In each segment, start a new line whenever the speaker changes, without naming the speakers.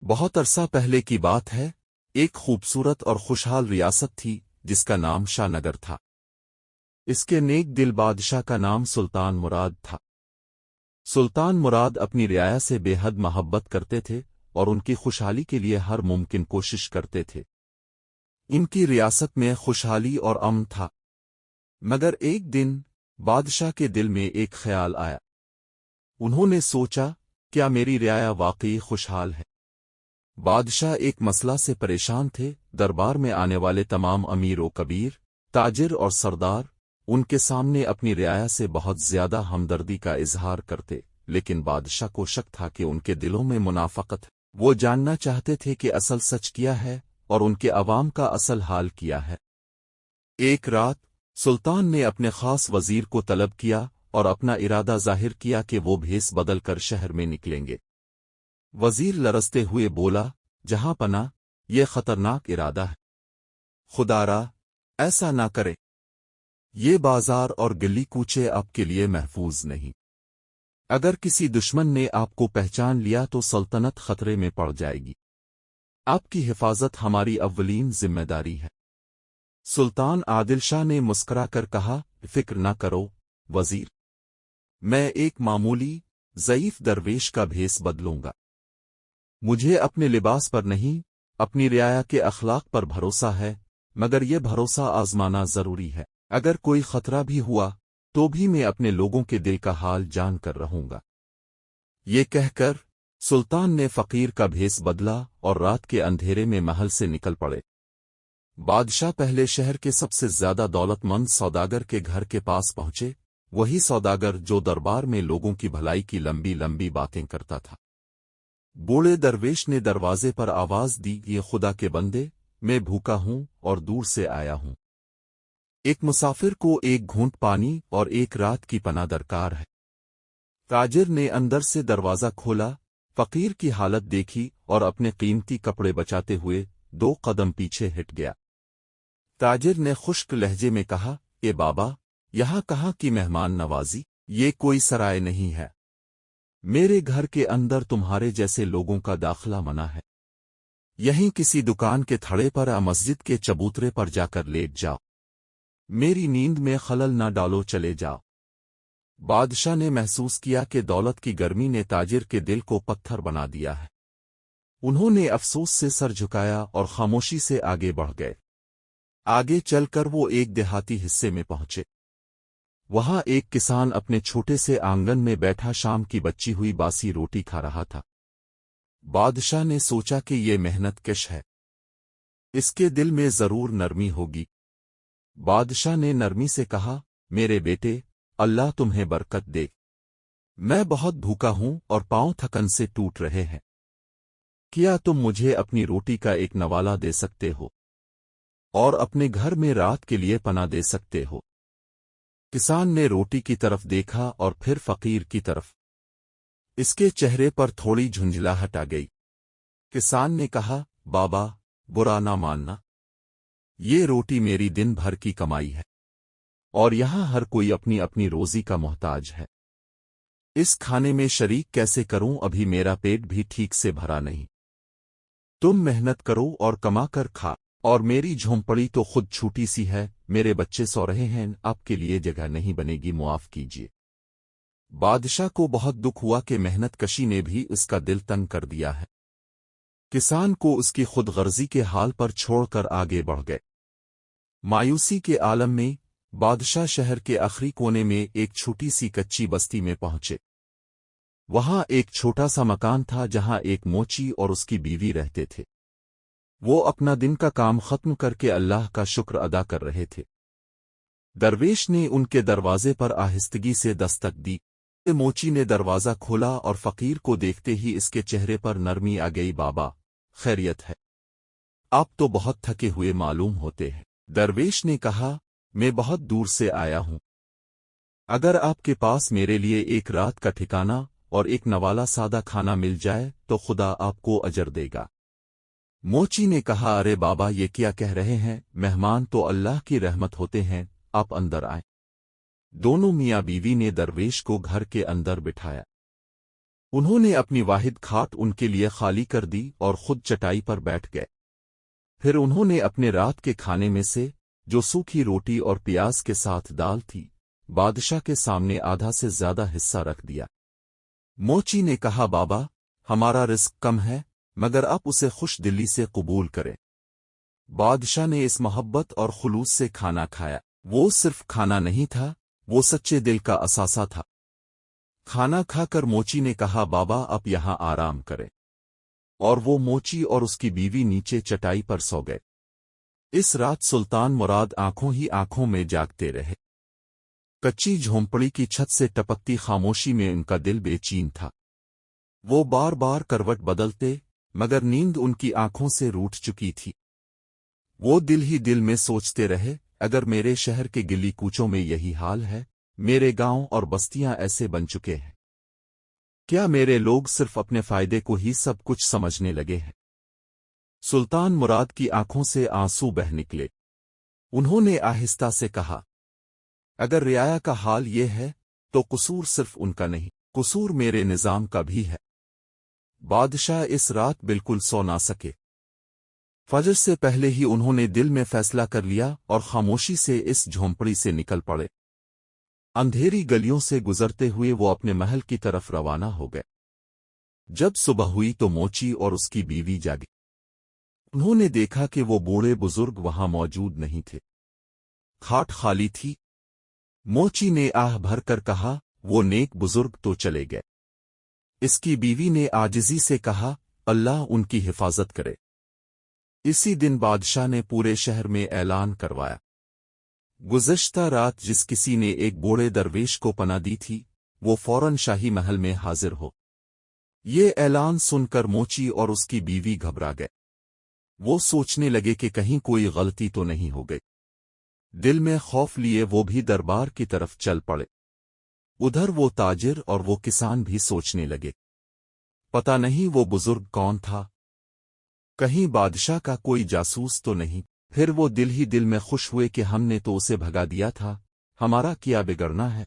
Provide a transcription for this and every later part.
بہت عرصہ پہلے کی بات ہے، ایک خوبصورت اور خوشحال ریاست تھی جس کا نام شاہ نگر تھا۔ اس کے نیک دل بادشاہ کا نام سلطان مراد تھا۔ سلطان مراد اپنی رعایا سے بے حد محبت کرتے تھے اور ان کی خوشحالی کے لیے ہر ممکن کوشش کرتے تھے۔ ان کی ریاست میں خوشحالی اور امن تھا، مگر ایک دن بادشاہ کے دل میں ایک خیال آیا۔ انہوں نے سوچا، کیا میری رعایا واقعی خوشحال ہے؟ بادشاہ ایک مسئلہ سے پریشان تھے۔ دربار میں آنے والے تمام امیر و کبیر، تاجر اور سردار ان کے سامنے اپنی رعایا سے بہت زیادہ ہمدردی کا اظہار کرتے، لیکن بادشاہ کو شک تھا کہ ان کے دلوں میں منافقت ہے۔ وہ جاننا چاہتے تھے کہ اصل سچ کیا ہے اور ان کے عوام کا اصل حال کیا ہے۔ ایک رات سلطان نے اپنے خاص وزیر کو طلب کیا اور اپنا ارادہ ظاہر کیا کہ وہ بھیس بدل کر شہر میں نکلیں گے۔ وزیر لرزتے ہوئے بولا، جہاں پناہ، یہ خطرناک ارادہ ہے، خدا را ایسا نہ کرے۔ یہ بازار اور گلی کوچے آپ کے لیے محفوظ نہیں۔ اگر کسی دشمن نے آپ کو پہچان لیا تو سلطنت خطرے میں پڑ جائے گی۔ آپ کی حفاظت ہماری اولین ذمہ داری ہے۔ سلطان عادل شاہ نے مسکرا کر کہا، فکر نہ کرو وزیر، میں ایک معمولی ضعیف درویش کا بھیس بدلوں گا۔ مجھے اپنے لباس پر نہیں، اپنی رعایا کے اخلاق پر بھروسہ ہے، مگر یہ بھروسہ آزمانا ضروری ہے۔ اگر کوئی خطرہ بھی ہوا تو بھی میں اپنے لوگوں کے دل کا حال جان کر رہوں گا۔ یہ کہہ کر سلطان نے فقیر کا بھیس بدلا اور رات کے اندھیرے میں محل سے نکل پڑے۔ بادشاہ پہلے شہر کے سب سے زیادہ دولت مند سوداگر کے گھر کے پاس پہنچے، وہی سوداگر جو دربار میں لوگوں کی بھلائی کی لمبی لمبی باتیں کرتا تھا۔ بوڑھے درویش نے دروازے پر آواز دی، یہ خدا کے بندے، میں بھوکا ہوں اور دور سے آیا ہوں۔ ایک مسافر کو ایک گھونٹ پانی اور ایک رات کی پناہ درکار ہے۔ تاجر نے اندر سے دروازہ کھولا، فقیر کی حالت دیکھی اور اپنے قیمتی کپڑے بچاتے ہوئے 2 قدم پیچھے ہٹ گیا۔ تاجر نے خشک لہجے میں کہا، اے بابا، یہاں کہاں کی مہمان نوازی؟ یہ کوئی سرائے نہیں ہے۔ میرے گھر کے اندر تمہارے جیسے لوگوں کا داخلہ منع ہے۔ یہیں کسی دکان کے تھڑے پر یا مسجد کے چبوترے پر جا کر لیٹ جاؤ۔ میری نیند میں خلل نہ ڈالو، چلے جاؤ۔ بادشاہ نے محسوس کیا کہ دولت کی گرمی نے تاجر کے دل کو پتھر بنا دیا ہے۔ انہوں نے افسوس سے سر جھکایا اور خاموشی سے آگے بڑھ گئے۔ آگے چل کر وہ ایک دیہاتی حصے میں پہنچے۔ وہاں ایک کسان اپنے چھوٹے سے آنگن میں بیٹھا شام کی بچی ہوئی باسی روٹی کھا رہا تھا۔ بادشاہ نے سوچا کہ یہ محنت کش ہے، اس کے دل میں ضرور نرمی ہوگی۔ بادشاہ نے نرمی سے کہا، میرے بیٹے، اللہ تمہیں برکت دے۔ میں بہت بھوکا ہوں اور پاؤں تھکن سے ٹوٹ رہے ہیں۔ کیا تم مجھے اپنی روٹی کا ایک نوالہ دے سکتے ہو اور اپنے گھر میں رات کے لیے پناہ دے سکتے ہو؟ کسان نے روٹی کی طرف دیکھا اور پھر فقیر کی طرف۔ اس کے چہرے پر تھوڑی جھنجھلاہٹ آ گئی۔ کسان نے کہا، بابا، برا نہ ماننا، یہ روٹی میری دن بھر کی کمائی ہے اور یہاں ہر کوئی اپنی اپنی روزی کا محتاج ہے۔ اس کھانے میں شریک کیسے کروں؟ ابھی میرا پیٹ بھی ٹھیک سے بھرا نہیں۔ تم محنت کرو اور کما کر کھا، اور میری جھونپڑی تو خود چھوٹی سی ہے، میرے بچے سو رہے ہیں، آپ کے لیے جگہ نہیں بنے گی، معاف کیجیے۔ بادشاہ کو بہت دکھ ہوا کہ محنت کشی نے بھی اس کا دل تنگ کر دیا ہے۔ کسان کو اس کی خود غرضی کے حال پر چھوڑ کر آگے بڑھ گئے۔ مایوسی کے عالم میں بادشاہ شہر کے آخری کونے میں ایک چھوٹی سی کچی بستی میں پہنچے۔ وہاں ایک چھوٹا سا مکان تھا جہاں ایک موچی اور اس کی بیوی رہتے تھے۔ وہ اپنا دن کا کام ختم کر کے اللہ کا شکر ادا کر رہے تھے۔ درویش نے ان کے دروازے پر آہستگی سے دستک دی۔ موچی نے دروازہ کھولا اور فقیر کو دیکھتے ہی اس کے چہرے پر نرمی آ گئی۔ بابا، خیریت ہے؟ آپ تو بہت تھکے ہوئے معلوم ہوتے ہیں۔ درویش نے کہا، میں بہت دور سے آیا ہوں۔ اگر آپ کے پاس میرے لیے ایک رات کا ٹھکانہ اور ایک نوالا سادہ کھانا مل جائے تو خدا آپ کو اجر دے گا۔ موچی نے کہا، ارے بابا، یہ کیا کہہ رہے ہیں؟ مہمان تو اللہ کی رحمت ہوتے ہیں، آپ اندر آئیں۔ دونوں میاں بیوی نے درویش کو گھر کے اندر بٹھایا۔ انہوں نے اپنی واحد کھاٹ ان کے لیے خالی کر دی اور خود چٹائی پر بیٹھ گئے۔ پھر انہوں نے اپنے رات کے کھانے میں سے، جو سوکھی روٹی اور پیاز کے ساتھ دال تھی، بادشاہ کے سامنے آدھا سے زیادہ حصہ رکھ دیا۔ موچی نے کہا، بابا، ہمارا رزق کم ہے، مگر آپ اسے خوش دلی سے قبول کریں۔ بادشاہ نے اس محبت اور خلوص سے کھانا کھایا۔ وہ صرف کھانا نہیں تھا، وہ سچے دل کا اثاثہ تھا۔ کھانا کھا کر موچی نے کہا، بابا آپ یہاں آرام کریں۔ اور وہ موچی اور اس کی بیوی نیچے چٹائی پر سو گئے۔ اس رات سلطان مراد آنکھوں ہی آنکھوں میں جاگتے رہے۔ کچی جھونپڑی کی چھت سے ٹپکتی خاموشی میں ان کا دل بے چین تھا۔ وہ بار بار کروٹ بدلتے، مگر نیند ان کی آنکھوں سے روٹھ چکی تھی۔ وہ دل ہی دل میں سوچتے رہے، اگر میرے شہر کے گلی کوچوں میں یہی حال ہے، میرے گاؤں اور بستیاں ایسے بن چکے ہیں، کیا میرے لوگ صرف اپنے فائدے کو ہی سب کچھ سمجھنے لگے ہیں؟ سلطان مراد کی آنکھوں سے آنسو بہہ نکلے۔ انہوں نے آہستہ سے کہا، اگر رعایا کا حال یہ ہے تو قصور صرف ان کا نہیں، قصور میرے نظام کا بھی ہے۔ بادشاہ اس رات بالکل سو نہ سکے۔ فجر سے پہلے ہی انہوں نے دل میں فیصلہ کر لیا اور خاموشی سے اس جھونپڑی سے نکل پڑے۔ اندھیری گلیوں سے گزرتے ہوئے وہ اپنے محل کی طرف روانہ ہو گئے۔ جب صبح ہوئی تو موچی اور اس کی بیوی جاگی۔ انہوں نے دیکھا کہ وہ بوڑھے بزرگ وہاں موجود نہیں تھے، کھاٹ خالی تھی۔ موچی نے آہ بھر کر کہا، وہ نیک بزرگ تو چلے گئے۔ اس کی بیوی نے عاجزی سے کہا، اللہ ان کی حفاظت کرے۔ اسی دن بادشاہ نے پورے شہر میں اعلان کروایا، گزشتہ رات جس کسی نے ایک بوڑھے درویش کو پناہ دی تھی، وہ فوراً شاہی محل میں حاضر ہو۔ یہ اعلان سن کر موچی اور اس کی بیوی گھبرا گئے۔ وہ سوچنے لگے کہ کہیں کوئی غلطی تو نہیں ہو گئی۔ دل میں خوف لیے وہ بھی دربار کی طرف چل پڑے۔ ادھر وہ تاجر اور وہ کسان بھی سوچنے لگے، پتہ نہیں وہ بزرگ کون تھا، کہیں بادشاہ کا کوئی جاسوس تو نہیں۔ پھر وہ دل ہی دل میں خوش ہوئے کہ ہم نے تو اسے بھگا دیا تھا، ہمارا کیا بگڑنا ہے۔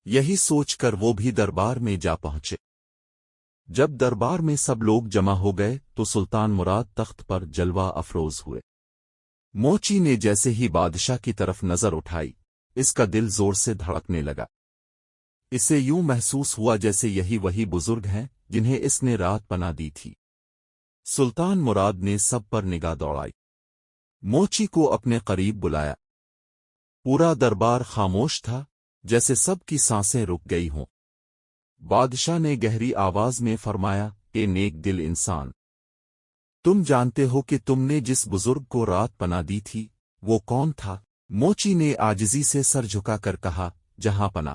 یہی سوچ کر وہ بھی دربار میں جا پہنچے۔ جب دربار میں سب لوگ جمع ہو گئے تو سلطان مراد تخت پر جلوہ افروز ہوئے۔ موچی نے جیسے ہی بادشاہ کی طرف نظر اٹھائی، اس کا دل زور سے دھڑکنے لگا۔ اسے یوں محسوس ہوا جیسے یہی وہی بزرگ ہیں جنہیں اس نے رات پناہ دی تھی۔ سلطان مراد نے سب پر نگاہ دوڑائی، موچی کو اپنے قریب بلایا۔ پورا دربار خاموش تھا، جیسے سب کی سانسیں رک گئی ہوں۔ بادشاہ نے گہری آواز میں فرمایا، اے نیک دل انسان، تم جانتے ہو کہ تم نے جس بزرگ کو رات پناہ دی تھی وہ کون تھا؟ موچی نے عاجزی سے سر جھکا کر کہا، جہاں پناہ،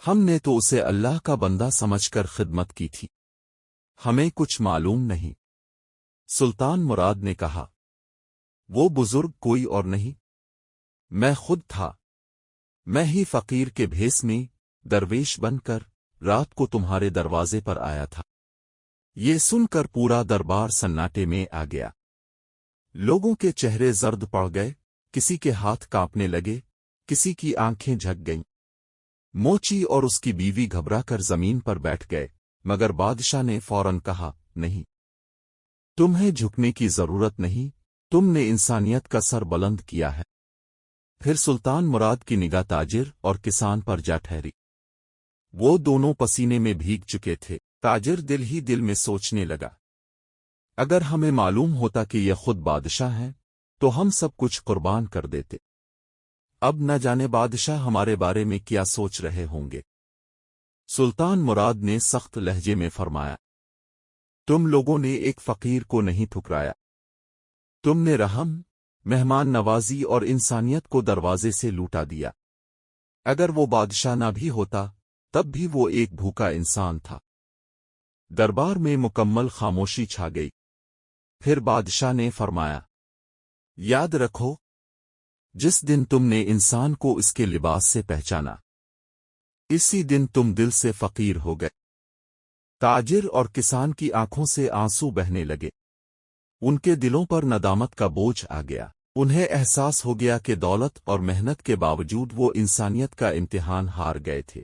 ہم نے تو اسے اللہ کا بندہ سمجھ کر خدمت کی تھی، ہمیں کچھ معلوم نہیں۔ سلطان مراد نے کہا، وہ بزرگ کوئی اور نہیں، میں خود تھا، میں ہی فقیر کے بھیس میں درویش بن کر رات کو تمہارے دروازے پر آیا تھا۔ یہ سن کر پورا دربار سناٹے میں آ گیا۔ لوگوں کے چہرے زرد پڑ گئے، کسی کے ہاتھ کانپنے لگے، کسی کی آنکھیں جھک گئیں۔ موچی اور اس کی بیوی گھبرا کر زمین پر بیٹھ گئے، مگر بادشاہ نے فوراً کہا، نہیں، تمہیں جھکنے کی ضرورت نہیں، تم نے انسانیت کا سر بلند کیا ہے۔ پھر سلطان مراد کی نگاہ تاجر اور کسان پر جا ٹھہری۔ وہ دونوں پسینے میں بھیگ چکے تھے۔ تاجر دل ہی دل میں سوچنے لگا، اگر ہمیں معلوم ہوتا کہ یہ خود بادشاہ ہیں تو ہم سب کچھ قربان کر دیتے۔ اب نہ جانے بادشاہ ہمارے بارے میں کیا سوچ رہے ہوں گے۔ سلطان مراد نے سخت لہجے میں فرمایا، تم لوگوں نے ایک فقیر کو نہیں ٹھکرایا، تم نے رحم، مہمان نوازی اور انسانیت کو دروازے سے لوٹا دیا۔ اگر وہ بادشاہ نہ بھی ہوتا تب بھی وہ ایک بھوکا انسان تھا۔ دربار میں مکمل خاموشی چھا گئی۔ پھر بادشاہ نے فرمایا، یاد رکھو، جس دن تم نے انسان کو اس کے لباس سے پہچانا، اسی دن تم دل سے فقیر ہو گئے۔ تاجر اور کسان کی آنکھوں سے آنسو بہنے لگے، ان کے دلوں پر ندامت کا بوجھ آ گیا۔ انہیں احساس ہو گیا کہ دولت اور محنت کے باوجود وہ انسانیت کا امتحان ہار گئے تھے۔